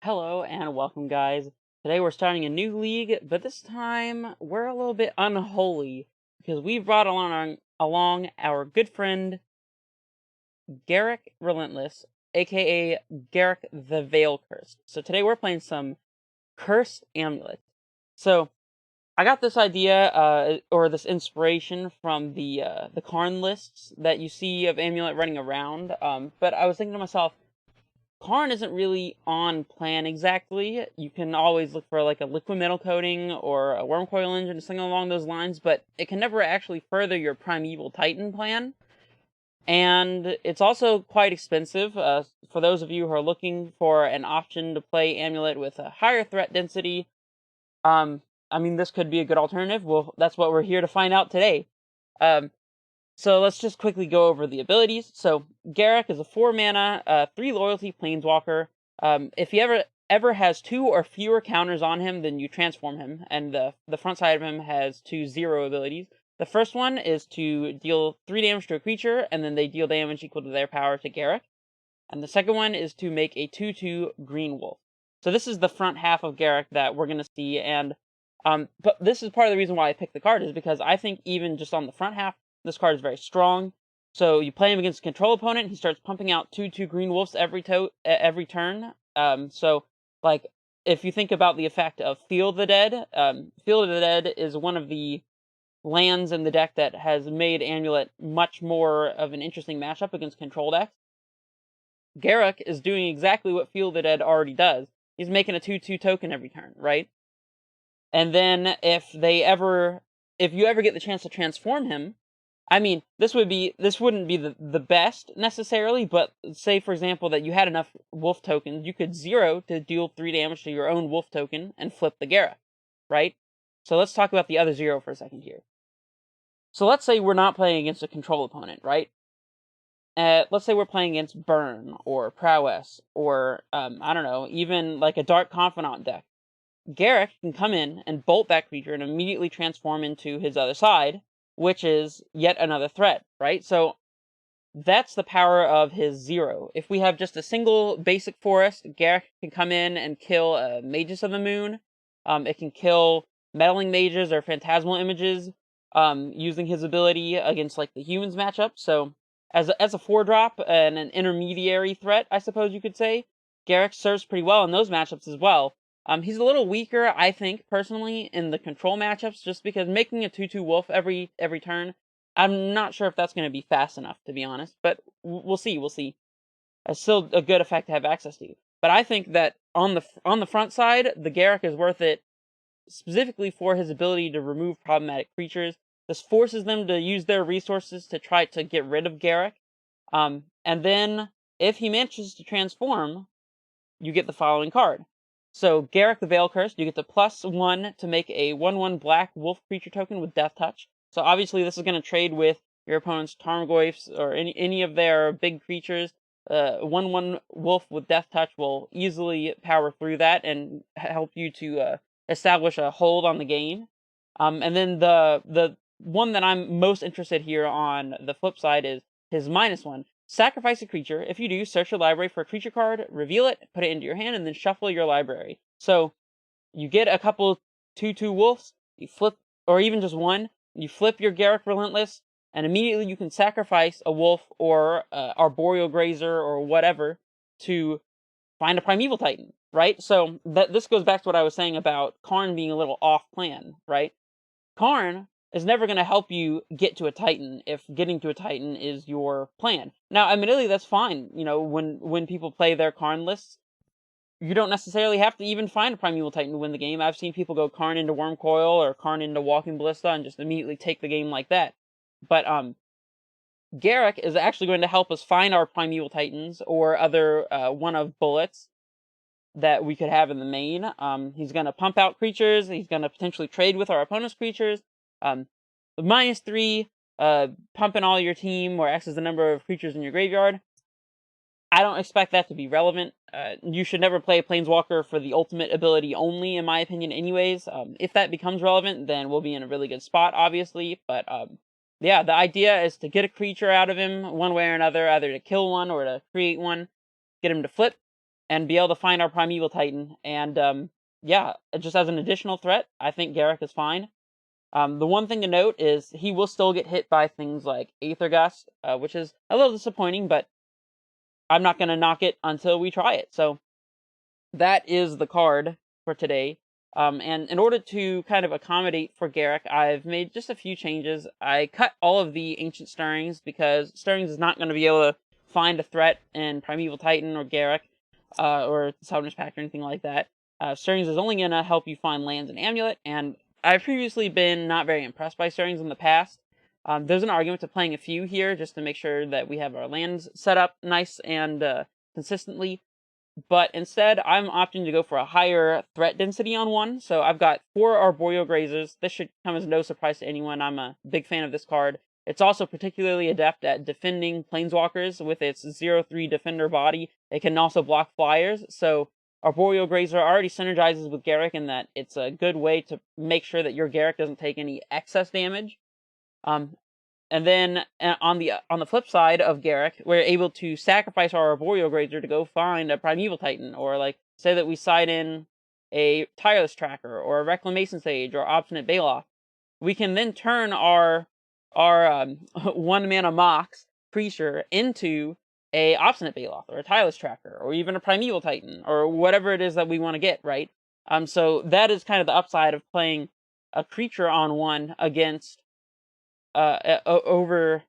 Hello and welcome, guys. Today we're starting a new league, but this time we're a little bit unholy because we've brought along our good friend Garruk Relentless, aka Garruk the Veil Cursed. So today we're playing some Cursed Amulet. So I got this idea, or this inspiration from the Karn lists that you see of Amulet running around. But I was thinking to myself, Karn isn't really on plan exactly. You can always look for like a liquid metal coating or a worm coil engine or something along those lines, but it can never actually further your Primeval Titan plan. And it's also quite expensive. For those of you who are looking for an option to play Amulet with a higher threat density, I mean, this could be a good alternative. Well, that's what we're here to find out today. So let's just quickly go over the abilities. So Garruk is a 4-mana, 3 loyalty planeswalker. If he ever has 2 or fewer counters on him, then you transform him, and the front side of him has 2 0 abilities. The first one is to deal 3 damage to a creature, and then they deal damage equal to their power to Garruk. And the second one is to make a 2/2 green wolf. So this is the front half of Garruk that we're gonna see, and but this is part of the reason why I picked the card is because I think even just on the front half, this card is very strong. So you play him against a control opponent, he starts pumping out 2/2 green wolves every turn. So like if you think about the effect of Feel the Dead, Feel the Dead is one of the lands in the deck that has made Amulet much more of an interesting matchup against control decks. Garruk is doing exactly what Feel the Dead already does. He's making a 2/2 token every turn, right? And then if you ever get the chance to transform him, I mean, this wouldn't be the best necessarily, but say for example that you had enough wolf tokens, you could 0 to deal 3 damage to your own wolf token and flip the Garruk, right? So let's talk about the other 0 for a second here. So let's say we're not playing against a control opponent, right? Let's say we're playing against Burn or Prowess or I don't know, even like a Dark Confidant deck. Garruk can come in and bolt that creature and immediately transform into his other side, which is yet another threat, right? So that's the power of his 0. If we have just a single basic forest, Garruk can come in and kill Mages of the Moon. It can kill Meddling Mages or Phantasmal Images using his ability against like the humans matchup. So as a 4-drop and an intermediary threat, I suppose you could say, Garruk serves pretty well in those matchups as well. He's a little weaker, I think, personally, in the control matchups, just because making a 2/2 wolf every turn, I'm not sure if that's going to be fast enough, to be honest, but we'll see. We'll see. It's still a good effect to have access to. But I think that on the front side, the Garruk is worth it, specifically for his ability to remove problematic creatures. This forces them to use their resources to try to get rid of Garruk. And then, if he manages to transform, you get the following card. So, Garruk the Veil Cursed, you get the +1 to make a 1/1 black wolf creature token with Death Touch. So obviously this is going to trade with your opponent's Tarmogoyfs or any of their big creatures. 1/1 wolf with Death Touch will easily power through that and help you to establish a hold on the game. And then the one that I'm most interested here on the flip side is his -1. Sacrifice a creature. If you do, search your library for a creature card, reveal it, put it into your hand, and then shuffle your library. So you get a couple 2/2 wolves, you flip, or even just one, you flip your Garruk Relentless, and immediately you can sacrifice a wolf or Arboreal Grazer or whatever to find a Primeval Titan, right? So this goes back to what I was saying about Karn being a little off plan, right? Karn is never going to help you get to a Titan if getting to a Titan is your plan. Now, admittedly, that's fine. You know, when people play their Karn lists, you don't necessarily have to even find a Primeval Titan to win the game. I've seen people go Karn into Worm Coil or Karn into Walking Ballista and just immediately take the game like that. But Garruk is actually going to help us find our Primeval Titans or other one of bullets that we could have in the main. He's going to pump out creatures. He's going to potentially trade with our opponent's creatures. The -3, pumping all your team or X is the number of creatures in your graveyard. I don't expect that to be relevant. You should never play a Planeswalker for the ultimate ability only, in my opinion, anyways. If that becomes relevant, then we'll be in a really good spot, obviously. But yeah, the idea is to get a creature out of him one way or another, either to kill one or to create one, get him to flip, and be able to find our Primeval Titan. And yeah, just as an additional threat, I think Garruk is fine. The one thing to note is he will still get hit by things like Aether Gust, which is a little disappointing, but I'm not going to knock it until we try it. So that is the card for today. And in order to kind of accommodate for Garruk, I've made just a few changes. I cut all of the Ancient Stirrings because Stirrings is not going to be able to find a threat in Primeval Titan or Garruk, or Summoner's Pact or anything like that. Stirrings is only going to help you find lands and Amulet, and I've previously been not very impressed by Stirrings in the past. There's an argument to playing a few here just to make sure that we have our lands set up nice and consistently. But instead, I'm opting to go for a higher threat density on one. So I've got 4 Arboreal Grazers. This should come as no surprise to anyone. I'm a big fan of this card. It's also particularly adept at defending Planeswalkers with its 0/3 Defender body. It can also block flyers. So Arboreal Grazer already synergizes with Garruk in that it's a good way to make sure that your Garruk doesn't take any excess damage. And then on the flip side of Garruk, we're able to sacrifice our Arboreal Grazer to go find a Primeval Titan, or like say that we side in a Tireless Tracker or a Reclamation Sage or Obstinate Baloth. We can then turn our 1-mana Mox creature into a Obstinate Baloth or a Tireless Tracker or even a Primeval Titan or whatever it is that we want to get, right? So that is kind of the upside of playing a creature on one against over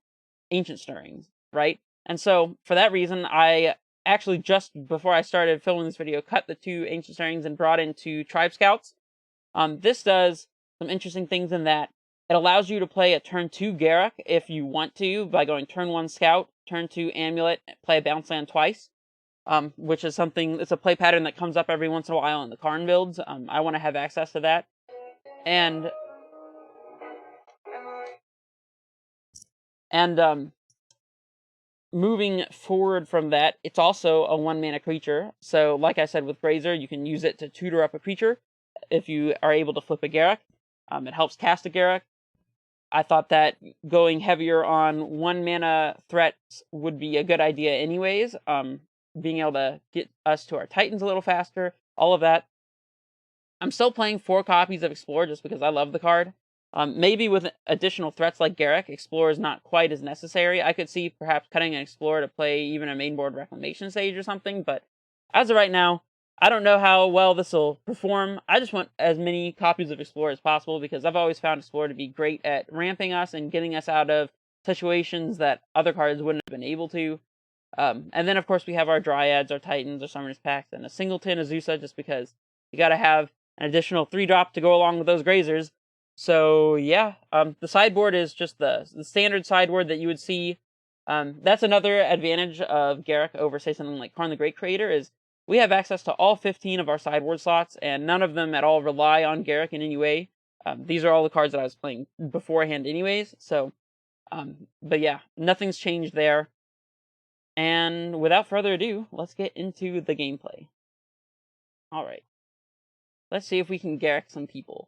Ancient Stirrings, right? And so for that reason, I actually just before I started filming this video, cut the 2 Ancient Stirrings and brought in 2 Tribe Scouts. This does some interesting things in that it allows you to play a turn 2 Garruk if you want to by going turn 1 Scout, turn 2 Amulet, play a bounce land twice. Which is something, it's a play pattern that comes up every once in a while in the Karn builds. I want to have access to that. And moving forward from that, it's also a 1-mana creature. So, like I said with Grazer, you can use it to tutor up a creature if you are able to flip a Garruk. It helps cast a Garruk. I thought that going heavier on 1-mana threats would be a good idea anyways. Being able to get us to our Titans a little faster, all of that. I'm still playing 4 copies of Explore just because I love the card. Maybe with additional threats like Garruk, Explore is not quite as necessary. I could see perhaps cutting an Explorer to play even a mainboard Reclamation Sage or something, but as of right now, I don't know how well this will perform. I just want as many copies of Explorer as possible because I've always found Explorer to be great at ramping us and getting us out of situations that other cards wouldn't have been able to. And then, of course, we have our Dryads, our Titans, our Summoners Pacts, and a Singleton Azusa just because you gotta have an additional 3-drop to go along with those Grazers. So yeah, the sideboard is just the standard sideboard that you would see. That's another advantage of Garruk over, say, something like Karn the Great Creator, is we have access to all 15 of our sideboard slots, and none of them at all rely on Garruk in any way. These are all the cards that I was playing beforehand anyways, so, but yeah, nothing's changed there. And without further ado, let's get into the gameplay. Alright. Let's see if we can Garruk some people.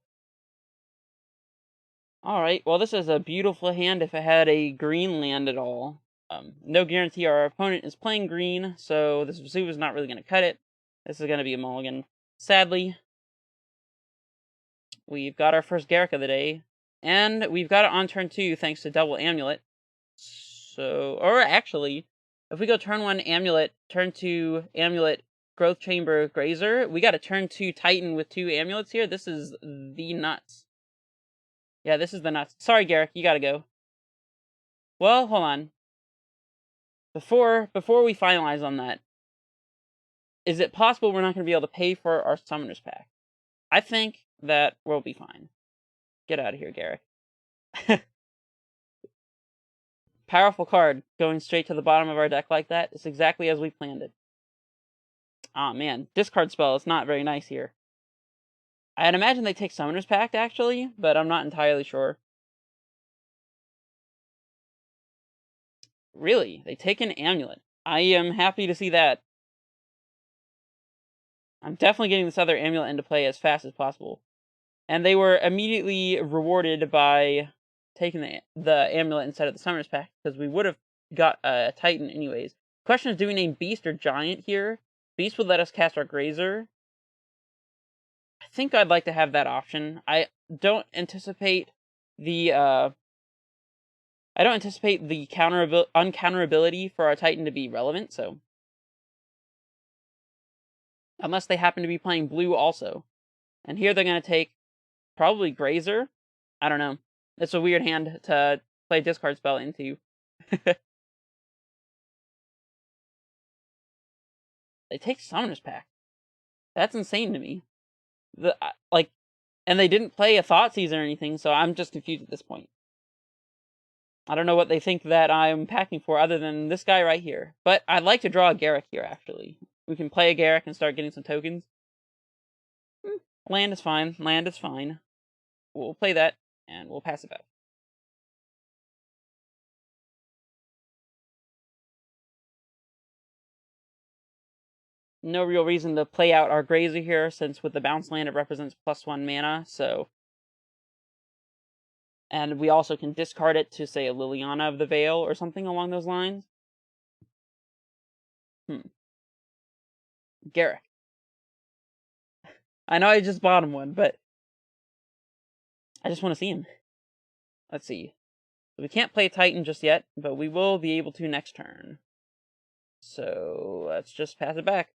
Alright, well this is a beautiful hand if it had a green land at all. No guarantee our opponent is playing green, so this Vesuva is not really going to cut it. This is going to be a mulligan. Sadly, we've got our first Garruk of the day, and we've got it on turn 2 thanks to double Amulet. So, or actually, if we go turn 1 Amulet, turn 2 Amulet, Growth Chamber, Grazer, we got a turn 2 Titan with 2 Amulets here. This is the nuts. Yeah, this is the nuts. Sorry, Garruk, you gotta go. Well, hold on. Before we finalize on that, is it possible we're not going to be able to pay for our Summoner's Pack? I think that we'll be fine. Get out of here, Garruk. Powerful card, going straight to the bottom of our deck like that. It's exactly as we planned it. Aw, man. Discard spell is not very nice here. I'd imagine they take Summoner's Pact, actually, but I'm not entirely sure. Really? They take an Amulet. I am happy to see that. I'm definitely getting this other Amulet into play as fast as possible. And they were immediately rewarded by taking the Amulet instead of the Summoner's Pact, because we would have got a Titan anyways. Question is, do we name Beast or Giant here? Beast would let us cast our Grazer. I think I'd like to have that option. I don't anticipate the uncounterability for our Titan to be relevant, so unless they happen to be playing blue also. And here they're going to take probably Grazer. I don't know. It's a weird hand to play discard spell into. They take Summoner's Pact. That's insane to me. And they didn't play a Thoughtseize or anything, so I'm just confused at this point. I don't know what they think that I'm packing for other than this guy right here. But I'd like to draw a Garruk here, actually. We can play a Garruk and start getting some tokens. Land is fine. Land is fine. We'll play that, and we'll pass it back. No real reason to play out our Grazer here, since with the bounce land it represents +1 mana, so... And we also can discard it to, say, a Liliana of the Veil or something along those lines. Garruk. I know I just bought him one, but I just want to see him. Let's see. We can't play Titan just yet, but we will be able to next turn. So let's just pass it back.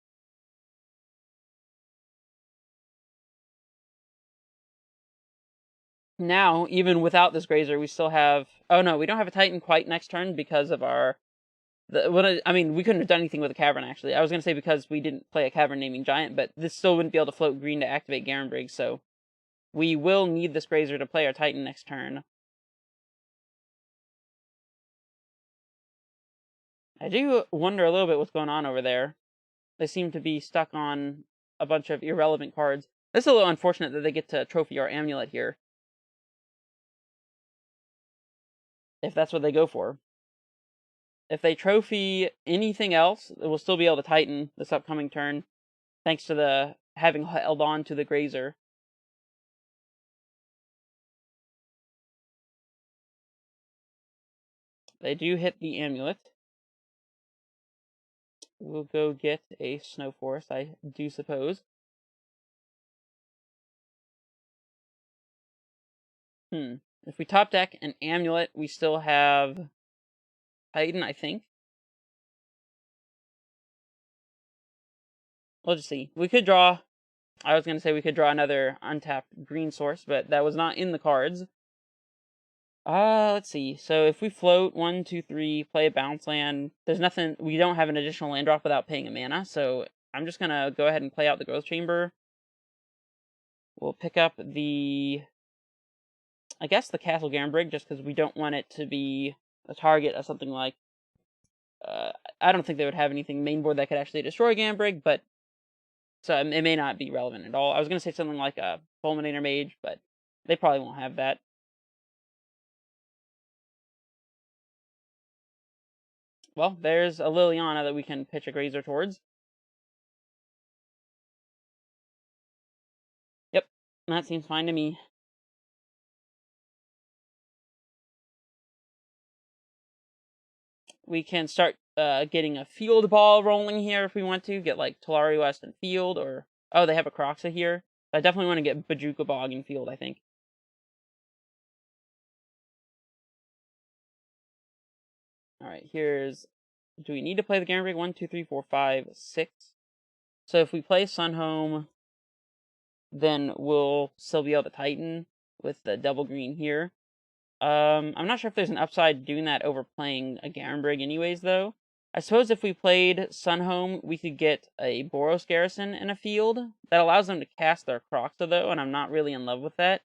Now, even without this Grazer, we still have... Oh no, we don't have a Titan quite next turn because of our... I mean, we couldn't have done anything with a Cavern, actually. I was going to say because we didn't play a Cavern Naming Giant, but this still wouldn't be able to float green to activate Garenbrig, so... We will need this Grazer to play our Titan next turn. I do wonder a little bit what's going on over there. They seem to be stuck on a bunch of irrelevant cards. It's a little unfortunate that they get to trophy our amulet here. If that's what they go for. If they trophy anything else, we'll still be able to Titan this upcoming turn, thanks to the having held on to the Grazer. They do hit the amulet. We'll go get a Snow Forest, I do suppose. If we top deck an amulet, we still have Titan, I think. We'll just see. We could draw... I was going to say we could draw another untapped green source, but that was not in the cards. Let's see. So if we float 1, 2, 3, play a bounce land, there's nothing... We don't have an additional land drop without paying a mana, so I'm just going to go ahead and play out the Growth Chamber. We'll pick up the... I guess the Castle Garenbrig, just because we don't want it to be a target of something like... I don't think they would have anything mainboard that could actually destroy Garenbrig, but... So it may not be relevant at all. I was going to say something like a Fulminator Mage, but they probably won't have that. Well, there's a Liliana that we can pitch a Grazer towards. Yep, that seems fine to me. We can start getting a field ball rolling here if we want to. Get like Talari West and field, or... Oh, they have a Croxa here. I definitely want to get Bajuka Bog in field, I think. Alright, here's... Do we need to play the Garenbrig? 1, 2, 3, 4, 5, 6. So if we play Sunhome, then we'll still be able to Titan with the double green here. I'm not sure if there's an upside doing that over playing a Garenbrig anyways, though. I suppose if we played Sunhome, we could get a Boros Garrison in a field. That allows them to cast their Croxa, though, and I'm not really in love with that.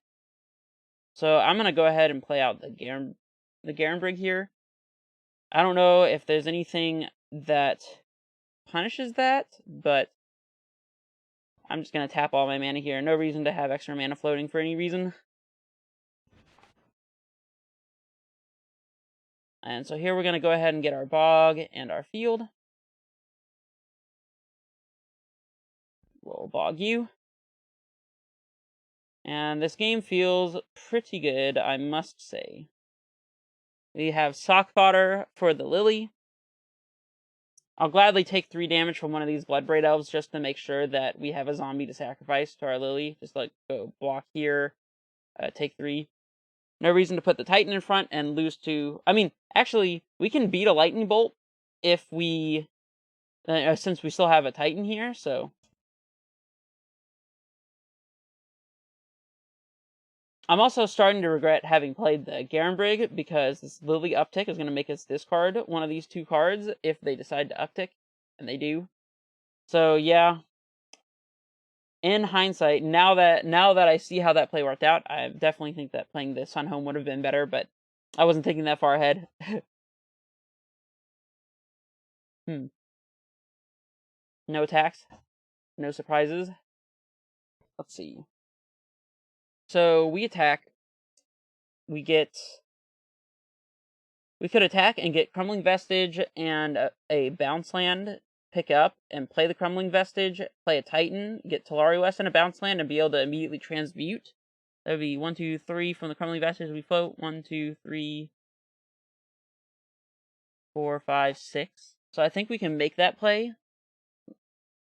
So I'm going to go ahead and play out the Garenbrig here. I don't know if there's anything that punishes that, but I'm just going to tap all my mana here. No reason to have extra mana floating for any reason. And so here we're going to go ahead and get our Bog and our field. We'll Bog you. And this game feels pretty good, I must say. We have Sock Fodder for the Lily. I'll gladly take 3 damage from one of these Bloodbraid Elves just to make sure that we have a zombie to sacrifice to our Lily. Just like go block here, take 3. No reason to put the Titan in front and lose to... I mean, actually, we can beat a Lightning Bolt if we... since we still have a Titan here, so... I'm also starting to regret having played the Garruk, because this Lily uptick is going to make us discard one of these 2 cards if they decide to uptick, and they do. So, yeah. In hindsight, now that I see how that play worked out, I definitely think that playing this on home would have been better, but I wasn't thinking that far ahead. No attacks, no surprises. Let's see. So we attack. We could attack and get Crumbling Vestige and a bounce land, pick up and play the Crumbling Vestige, play a Titan, get Talari West and a bounce land, and be able to immediately transmute. That would be 1, 2, 3 from the Crumbling Vestige. We float 1, 2, 3, 4, 5, 6. So I think we can make that play.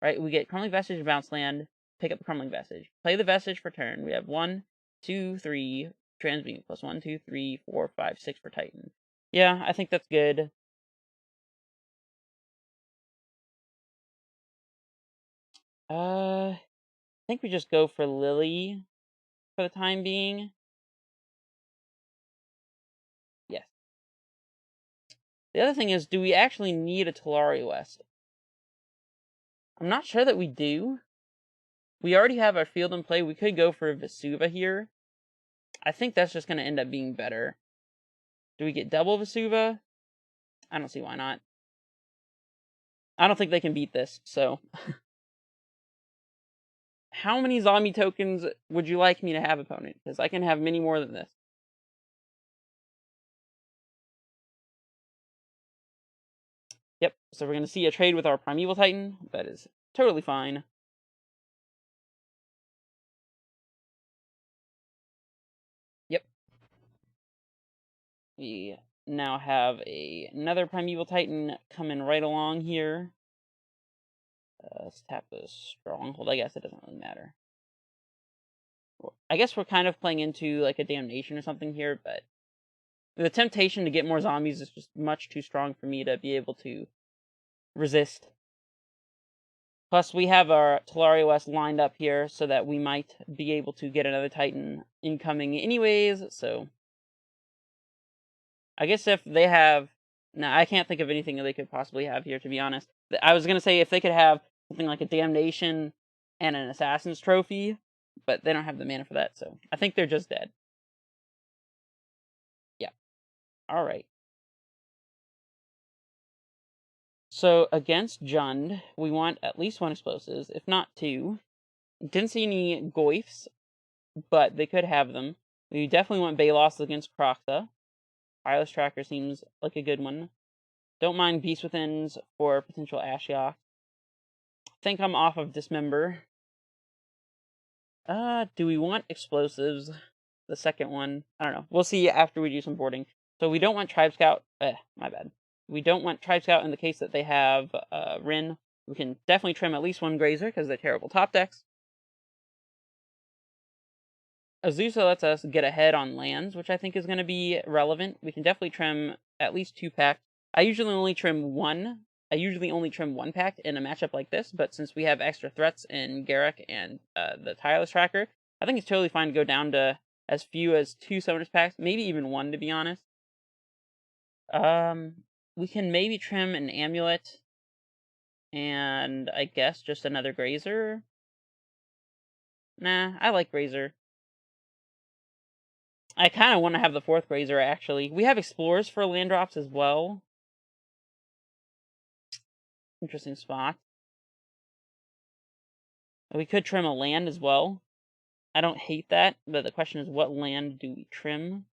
Right, we get Crumbling Vestige and bounce land, pick up the Crumbling Vestige, play the Vestige for turn. We have 1, 2, 3 transmute plus 1, 2, 3, 4, 5, 6 for Titan. Yeah, I think that's good. I think we just go for Lily for the time being. Yes. The other thing is, do we actually need a Talari West? I'm not sure that we do. We already have our field in play. We could go for Vesuva here. I think that's just going to end up being better. Do we get double Vesuva? I don't see why not. I don't think they can beat this, so... How many zombie tokens would you like me to have, opponent? Because I can have many more than this. Yep, so we're going to see a trade with our Primeval Titan. That is totally fine. Yep. We now have another Primeval Titan coming right along here. Let's tap the Stronghold. I guess it doesn't really matter. I guess we're kind of playing into like a Damnation or something here, but the temptation to get more zombies is just much too strong for me to be able to resist. Plus, we have our Talari West lined up here so that we might be able to get another Titan incoming anyways, so... I guess if they have... No, I can't think of anything that they could possibly have here, to be honest. I was going to say if they could have something like a Damnation and an Assassin's Trophy, but they don't have the mana for that, so I think they're just dead. Yeah. Alright. So, against Jund, we want at least 1 Explosives, if not 2. Didn't see any Goyfs, but they could have them. We definitely want Balos against Kroxa. Tireless Tracker seems like a good one. Don't mind Beast Withins for potential Ashiok. Think I'm off of Dismember. Do we want Explosives? The second one. I don't know. We'll see after we do some boarding. So we don't want Tribe Scout. My bad. We don't want Tribe Scout in the case that they have Rin. We can definitely trim at least 1 Grazer because they're terrible top decks. Azusa lets us get ahead on lands, which I think is going to be relevant. We can definitely trim at least 2 packs. I usually only trim 1. I usually only trim 1 pack in a matchup like this, but since we have extra threats in Garruk and the Tireless Tracker, I think it's totally fine to go down to as few as 2 Summoners packs, maybe even 1 to be honest. We can maybe trim an Amulet, and I guess just another Grazer. Nah, I like Grazer. I kind of want to have the 4th Grazer, actually. We have Explorers for land drops as well. Interesting spot. We could trim a land as well. I don't hate that, but the question is, what land do we trim?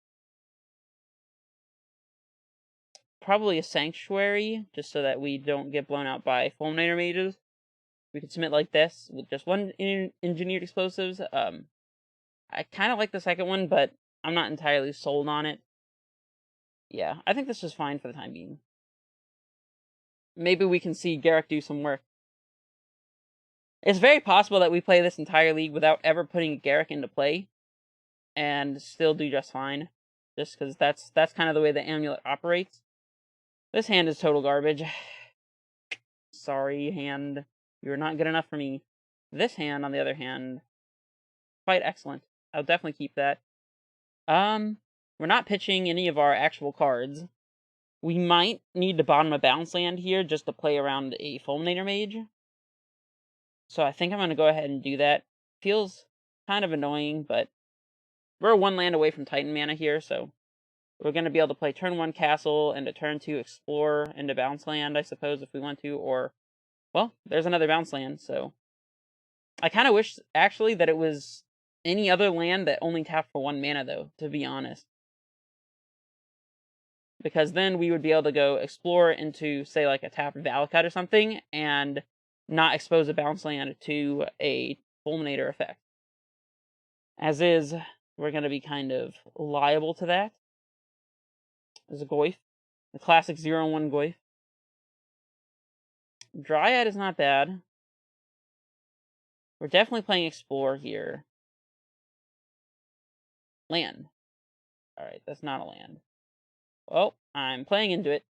Probably a Sanctuary, just so that we don't get blown out by Fulminator Mages. We could submit like this, with just 1 Engineered Explosives. I kind of like the second one, but I'm not entirely sold on it. Yeah, I think this is fine for the time being. maybe we can see Garruk do some work. It's very possible that we play this entire league without ever putting Garruk into play, and still do just fine. Just because that's kind of the way the amulet operates. This hand is total garbage. Sorry, hand. You're not good enough for me. This hand, on the other hand, quite excellent. I'll definitely keep that. We're not pitching any of our actual cards. We might need to bottom a bounce land here just to play around a Fulminator Mage. So I think I'm going to go ahead and do that. Feels kind of annoying, but we're one land away from Titan mana here, so we're going to be able to play turn 1 Castle and a turn 2 Explore into bounce land, I suppose, if we want to, or, well, there's another bounce land, so I kind of wish, actually, that it was any other land that only tapped for 1 mana, though, to be honest. Because then we would be able to go Explore into, say, like a tapped Valakut or something, and not expose a bounce land to a Fulminator effect. As is, we're going to be kind of liable to that. There's a Goyf. The classic 0-1 Goyf. Dryad is not bad. We're definitely playing Explore here. Land. Alright, that's not a land. Well, I'm playing into it.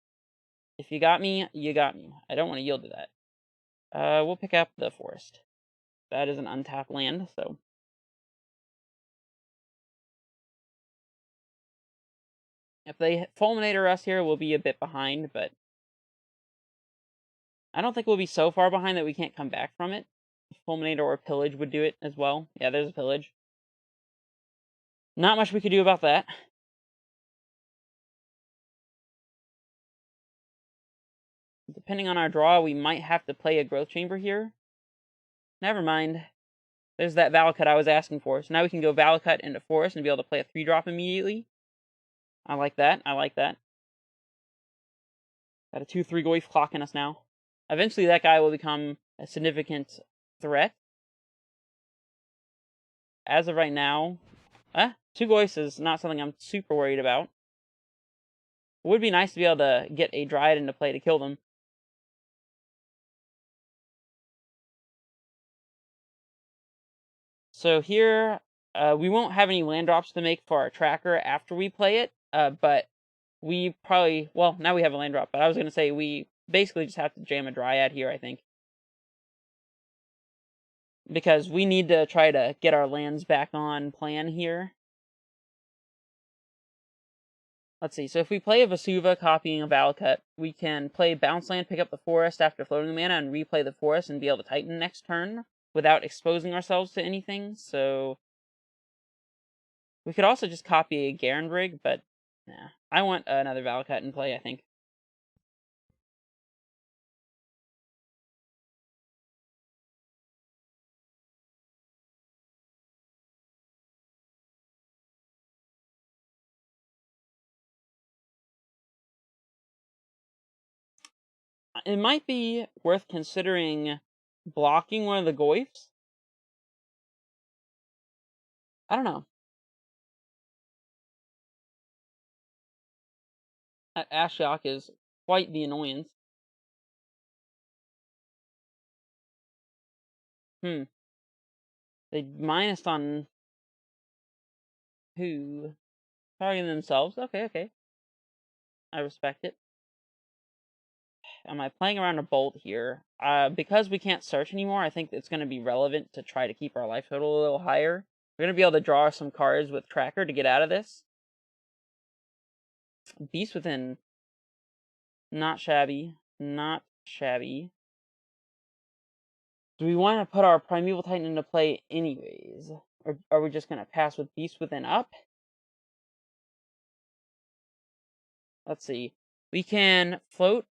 If you got me, you got me. I don't want to yield to that. We'll pick up the Forest. That is an untapped land, so... If they Fulminator us here, we'll be a bit behind, but... I don't think we'll be so far behind that we can't come back from it. Fulminator or Pillage would do it as well. Yeah, there's a Pillage. Not much we could do about that. Depending on our draw, we might have to play a Growth Chamber here. Never mind. There's that Valakut I was asking for. So now we can go Valakut into Forest and be able to play a 3-drop immediately. I like that. I like that. Got a 2-3 Goyf clocking us now. Eventually that guy will become a significant threat. As of right now, 2 Goyfs is not something I'm super worried about. It would be nice to be able to get a Dryad into play to kill them. So here, we won't have any land drops to make for our tracker after we play it, but we probably, well, now we have a land drop, but I was going to say we basically just have to jam a Dryad here, I think. Because we need to try to get our lands back on plan here. Let's see, so if we play a Vesuva copying a Valakut, we can play Bounce Land, pick up the Forest after floating the mana, and replay the Forest and be able to Titan next turn without exposing ourselves to anything, so... We could also just copy a Garruk, but nah. I want another Valakut in play, I think. It might be worth considering blocking one of the Goyfs. I don't know. That Ashiok is quite the annoyance. They minused on who? Targeting themselves? Okay. I respect it. Am I playing around a bolt here? Because we can't search anymore, I think it's going to be relevant to try to keep our life total a little higher. We're going to be able to draw some cards with Tracker to get out of this. Beast Within. Not shabby. Not shabby. Do we want to put our Primeval Titan into play anyways? Or are we just going to pass with Beast Within up? Let's see. We can float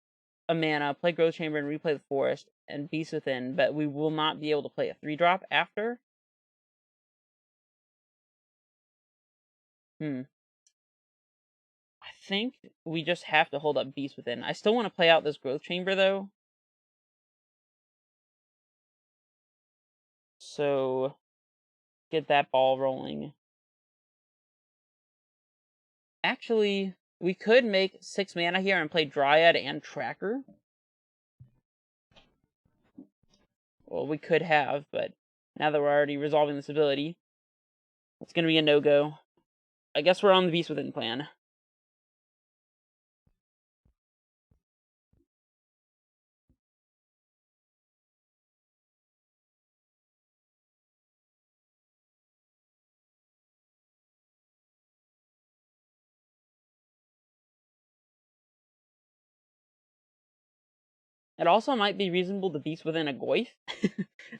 a mana, play Growth Chamber, and replay the Forest, and Beast Within, but we will not be able to play a 3-drop after. I think we just have to hold up Beast Within. I still want to play out this Growth Chamber, though. So, get that ball rolling. Actually, we could make 6 mana here and play Dryad and Tracker. Well, we could have, but now that we're already resolving this ability, it's going to be a no-go. I guess we're on the Beast Within plan. It also might be reasonable to Beast Within a Goyf.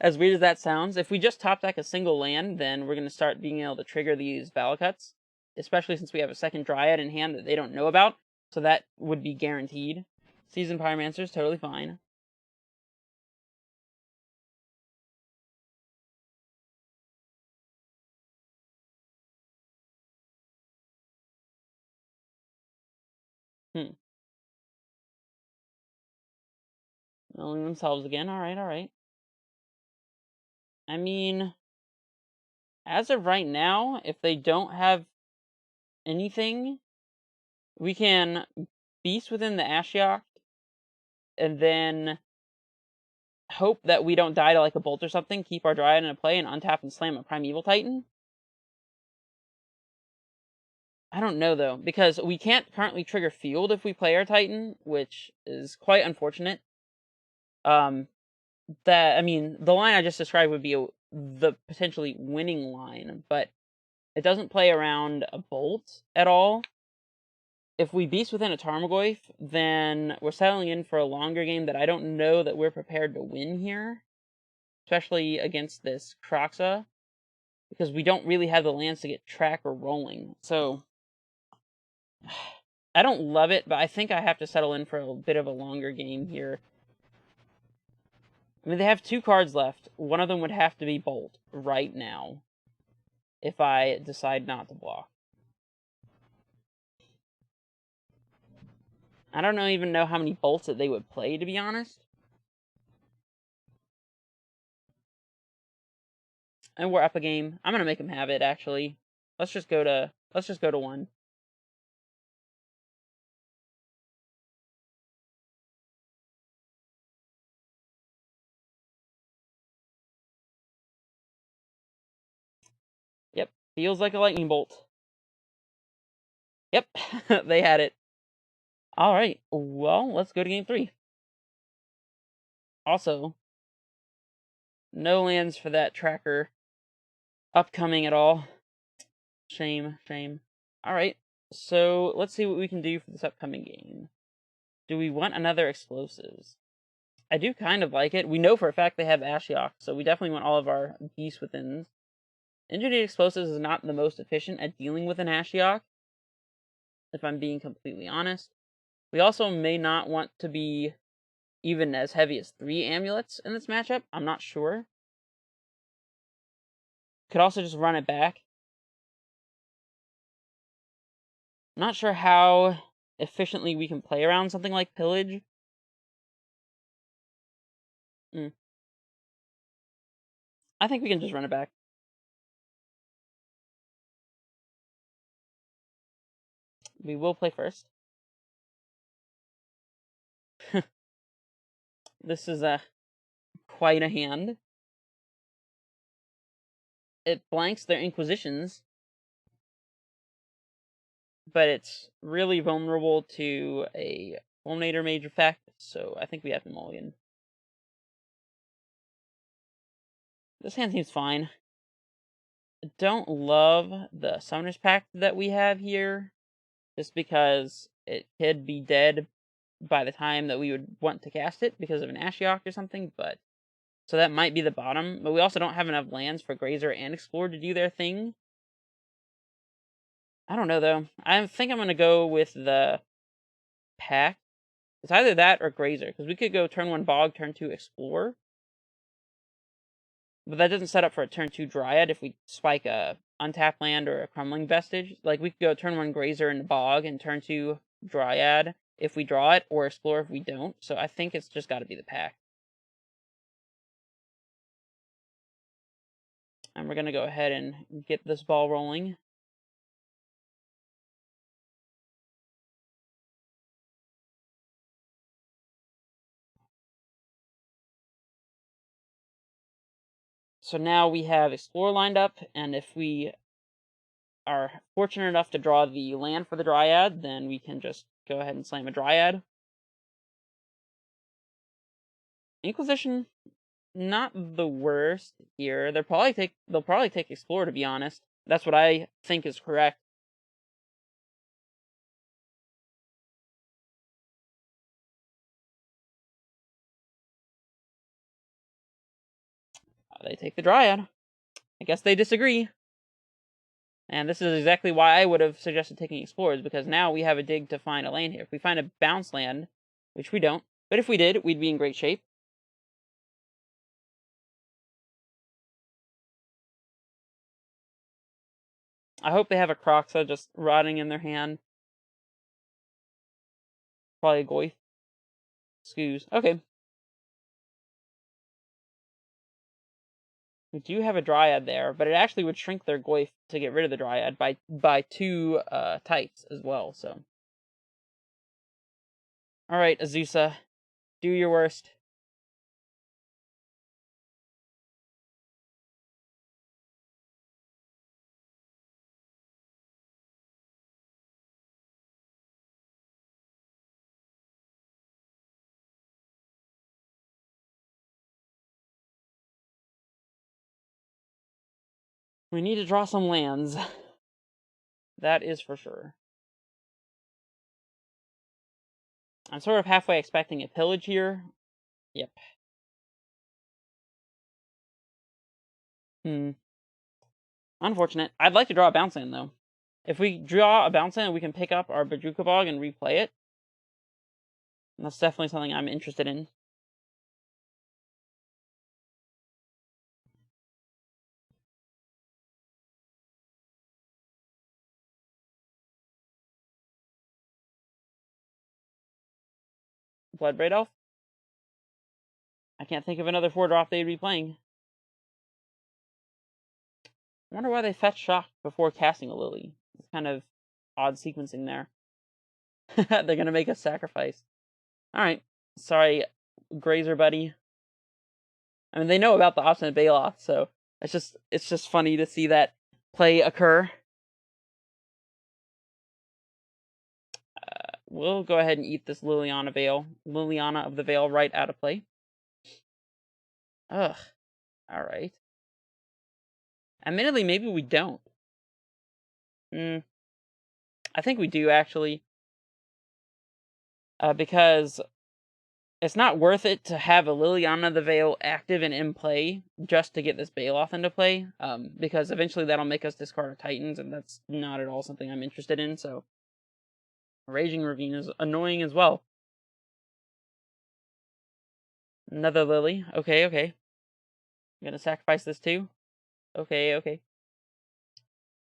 As weird as that sounds, if we just top deck a single land, then we're going to start being able to trigger these battle cuts, especially since we have a second Dryad in hand that they don't know about, so that would be guaranteed. Seasoned Pyromancer is totally fine. Milling themselves again. Alright, alright. I mean, as of right now, if they don't have anything, we can Beast Within the Ashiok, and then hope that we don't die to like a bolt or something, keep our Dryad in a play, and untap and slam a Primeval Titan. I don't know, though, because we can't currently trigger Field if we play our Titan, which is quite unfortunate. I mean, the line I just described would be the potentially winning line, but it doesn't play around a bolt at all. If we Beast Within a Tarmogoyf, then we're settling in for a longer game that I don't know that we're prepared to win here, especially against this Kroxa, because we don't really have the lands to get track or rolling. So I don't love it, but I think I have to settle in for a bit of a longer game here. I mean, they have 2 cards left. One of them would have to be Bolt right now if I decide not to block. I don't even know how many bolts that they would play, to be honest. And we're up a game. I'm gonna make them have it, actually. Let's just go to 1. Yep, feels like a lightning bolt. Yep, they had it. Alright, well, let's go to game 3. Also, no lands for that tracker upcoming at all. Shame, shame. Alright, so let's see what we can do for this upcoming game. Do we want another Explosives? I do kind of like it. We know for a fact they have Ashiok, so we definitely want all of our Beast Withins. Engineered Explosives is not the most efficient at dealing with an Ashiok, if I'm being completely honest. We also may not want to be even as heavy as 3 amulets in this matchup. I'm not sure. Could also just run it back. I'm not sure how efficiently we can play around something like Pillage. I think we can just run it back. We will play first. This is quite a hand. It blanks their Inquisitions, but it's really vulnerable to a Fulminator Mage effect, so I think we have to mulligan. This hand seems fine. I don't love the Summoner's Pact that we have here, just because it could be dead by the time that we would want to cast it because of an Ashiok or something, but so that might be the bottom, but we also don't have enough lands for Grazer and Explorer to do their thing. I don't know, though. I think I'm going to go with the Pact. It's either that or Grazer, because we could go turn 1 Bog, turn 2 Explorer. But that doesn't set up for a turn 2 Dryad if we spike a untapped land or a Crumbling Vestige. Like, we could go turn 1 Grazer into Bog and turn 2 Dryad if we draw it, or Explorer if we don't. So I think it's just got to be the Pact. And we're going to go ahead and get this ball rolling. So now we have Explore lined up, and if we are fortunate enough to draw the land for the Dryad, then we can just go ahead and slam a Dryad. Inquisition, not the worst here. They'll probably take Explore, to be honest. That's what I think is correct. They take the Dryad. I guess they disagree. And this is exactly why I would have suggested taking Explorers, because now we have a dig to find a land here. If we find a bounce land, which we don't, but if we did, we'd be in great shape. I hope they have a Croxa just rotting in their hand. Probably a Goyf. Scoos. Okay. We do have a Dryad there, but it actually would shrink their Goyf to get rid of the Dryad by 2 types as well, so. Alright, Azusa. Do your worst. We need to draw some lands. That is for sure. I'm sort of halfway expecting a pillage here. Yep. Unfortunate. I'd like to draw a bounce land, though. If we draw a bounce land, we can pick up our Bajuka Bog and replay it. And that's definitely something I'm interested in. Bloodbraid Elf? I can't think of another 4-drop they'd be playing. I wonder why they fetch Shock before casting a Lily. It's kind of odd sequencing there. They're gonna make us sacrifice. Alright. Sorry, Grazer buddy. I mean, they know about the Obstinate Baloth, so it's just funny to see that play occur. We'll go ahead and eat this Liliana of the Veil right out of play. Ugh. Alright. Admittedly, maybe we don't. I think we do, actually. Because it's not worth it to have a Liliana of the Veil active and in play just to get this Baloth into play. Because eventually that'll make us discard our Titans, and that's not at all something I'm interested in, so. Raging Ravine is annoying as well. Another Lily. Okay. I'm gonna sacrifice this too. Okay.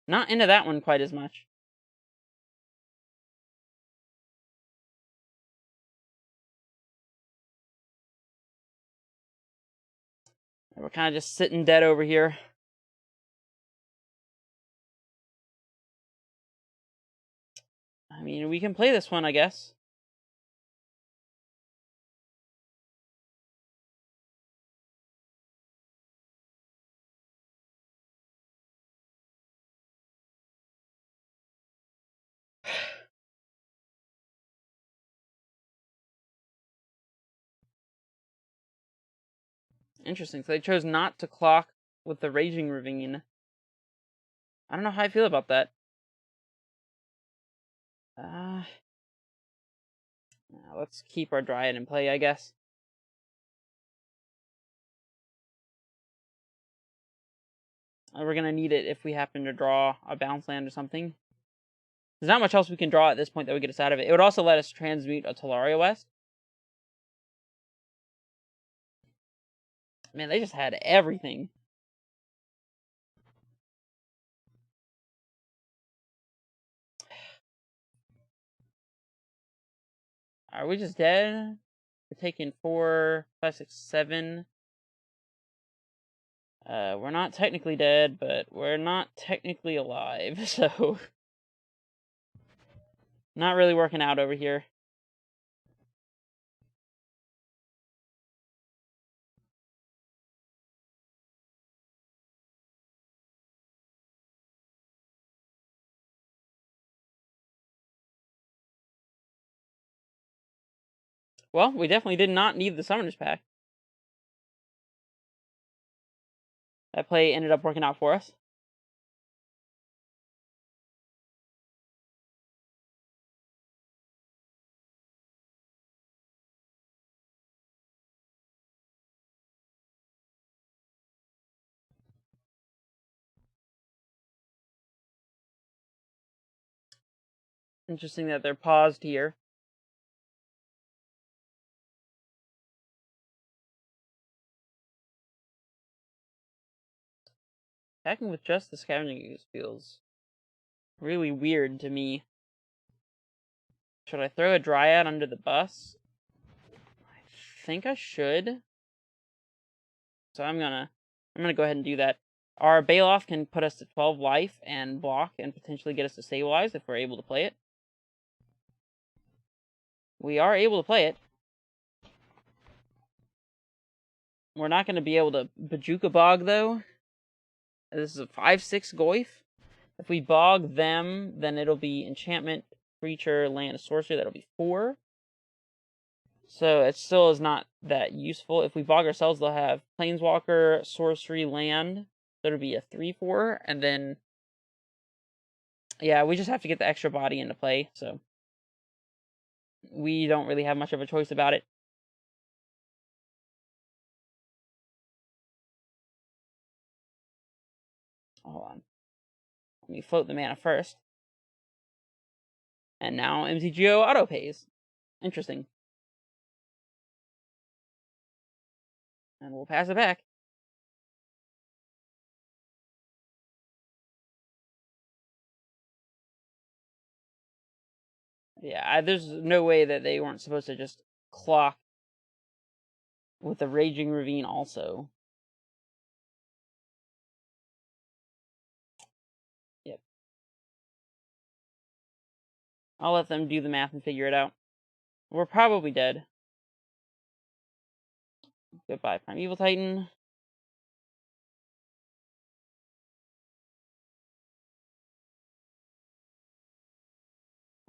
Not into that one quite as much. We're kind of just sitting dead over here. I mean, we can play this one, I guess. Interesting. So they chose not to clock with the Raging Ravine. I don't know how I feel about that. Let's keep our Dryad in play, I guess. We're gonna need it if we happen to draw a bounce land or something. There's not much else we can draw at this point that would get us out of it. It would also let us transmute a Talaria West. Man, they just had everything. Are we just dead? We're taking 4, 5, 6, 7. We're not technically dead, but we're not technically alive, so. Not really working out over here. Well, we definitely did not need the Summoners pack. That play ended up working out for us. Interesting that they're paused here. Attacking with just the Scavenging Ooze feels really weird to me. Should I throw a Dryad under the bus? I think I should. So I'm gonna go ahead and do that. Our Bailoff can put us to 12 life and block and potentially get us to stabilize if we're able to play it. We are able to play it. We're not going to be able to Bajuka Bog, though. This is a 5/6 Goyf. If we bog them, then it'll be enchantment, creature, land, sorcery. That'll be 4. So it still is not that useful. If we bog ourselves, they'll have Planeswalker, sorcery, land. That'll be a 3/4. And then, yeah, we just have to get the extra body into play. So we don't really have much of a choice about it. Hold on. Let me float the mana first. And now MTGO auto pays. Interesting. And we'll pass it back. Yeah, there's no way that they weren't supposed to just clock with the Raging Ravine also. Yep. I'll let them do the math and figure it out. We're probably dead. Goodbye, Primeval Titan.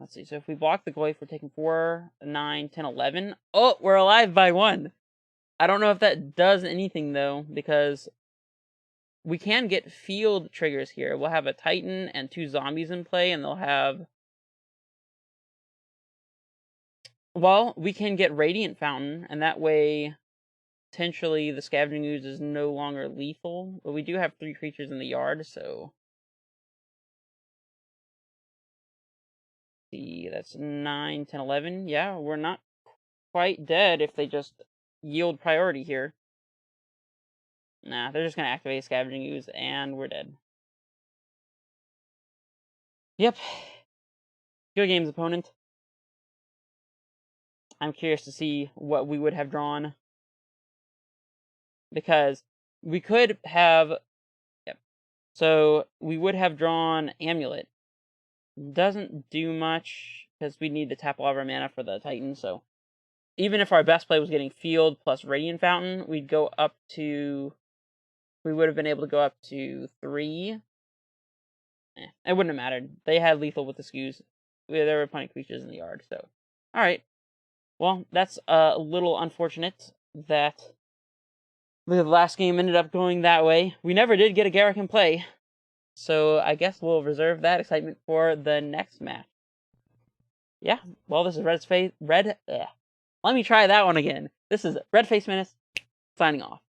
Let's see, so if we block the Goyf, we're taking 4, 9, 10, 11. Oh, we're alive by 1! I don't know if that does anything, though, because we can get field triggers here. We'll have a Titan and 2 zombies in play, and they'll have... Well, we can get Radiant Fountain, and that way, potentially, the Scavenging Ooze is no longer lethal. But we do have 3 creatures in the yard, so... See, that's 9, 10, 11. Yeah, we're not quite dead if they just yield priority here. Nah, they're just going to activate Scavenging Ooze, and we're dead. Yep. Good games, opponent. I'm curious to see what we would have drawn. Because we could have... Yep. So, we would have drawn Amulet. Doesn't do much, because we need to tap all of our mana for the Titan, so... Even if our best play was getting Field plus Radiant Fountain, we'd go up to... We would have been able to go up to 3. It wouldn't have mattered. They had lethal with the skews. There were plenty of creatures in the yard, so... Alright. Well, that's a little unfortunate that the last game ended up going that way. We never did get a Garruk in play, so I guess we'll reserve that excitement for the next match. Yeah, well, this is Let me try that one again. This is Red Face Menace, signing off.